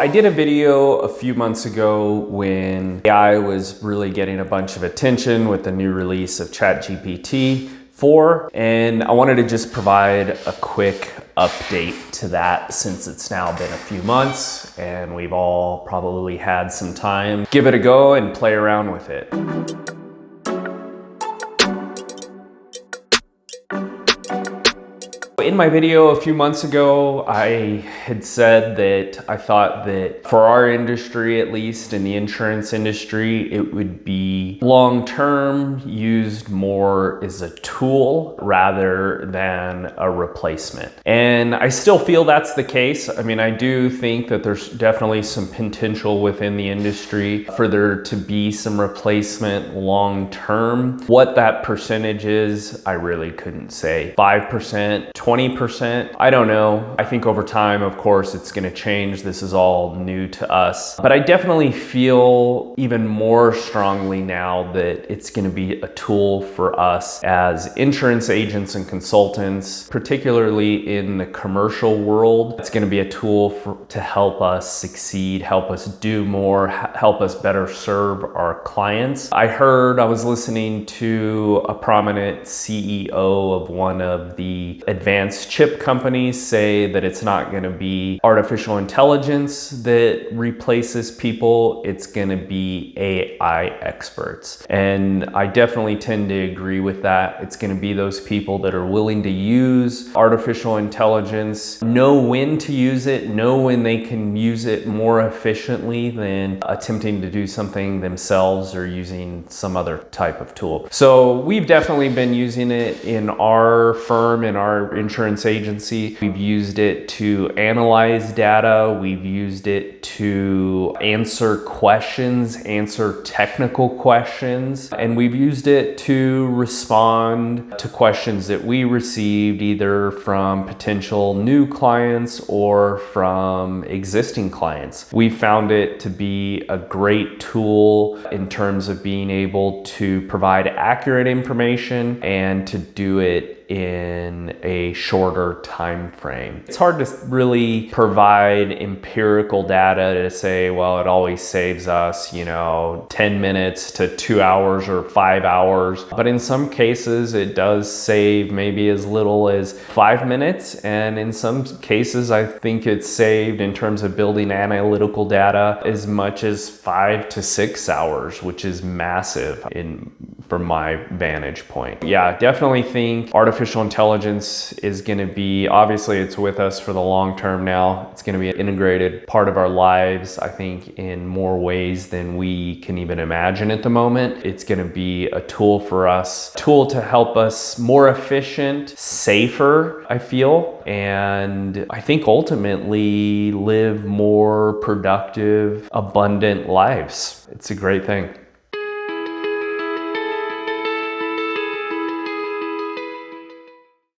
I did a video a few months ago when AI was really getting a bunch of attention with the new release of Chat GPT-4, and I wanted to just provide a quick update to that since it's now been a few months and we've all probably had some time. Give it a go and play around with it. In my video a few months ago, I had said that I thought that for our industry, at least in the insurance industry, it would be long-term used more as a tool rather than a replacement. And I still feel that's the case. I mean, I do think that there's definitely some potential within the industry for there to be some replacement long-term. What that percentage is, I really couldn't say. 5%, 20%, I don't know. I think over time, of course, it's going to change. This is all new to us. But I definitely feel even more strongly now that it's going to be a tool for us as insurance agents and consultants, particularly in the commercial world. It's going to be a tool to help us succeed, help us do more, help us better serve our clients. I was listening to a prominent CEO of one of the advanced chip companies say that it's not going to be artificial intelligence that replaces people, it's going to be AI experts. And I definitely tend to agree with that. It's going to be those people that are willing to use artificial intelligence, know when to use it, know when they can use it more efficiently than attempting to do something themselves or using some other type of tool. So we've definitely been using it in our firm, in our insurance agency. We've used it to analyze data. We've used it to answer questions, answer technical questions, and we've used it to respond to questions that we received either from potential new clients or from existing clients. We found it to be a great tool in terms of being able to provide accurate information and to do it in a shorter time frame. It's hard to really provide empirical data to say, well, it always saves us, 10 minutes to 2 hours or 5 hours. But in some cases, it does save maybe as little as 5 minutes. And in some cases, I think it's saved in terms of building analytical data as much as 5 to 6 hours, which is massive from my vantage point. Yeah, definitely think artificial intelligence is going to be, obviously it's with us for the long term now. It's going to be an integrated part of our lives, I think, in more ways than we can even imagine at the moment. It's going to be a tool for us, tool to help us more efficient, safer, I feel, and I think ultimately live more productive, abundant lives. It's a great thing.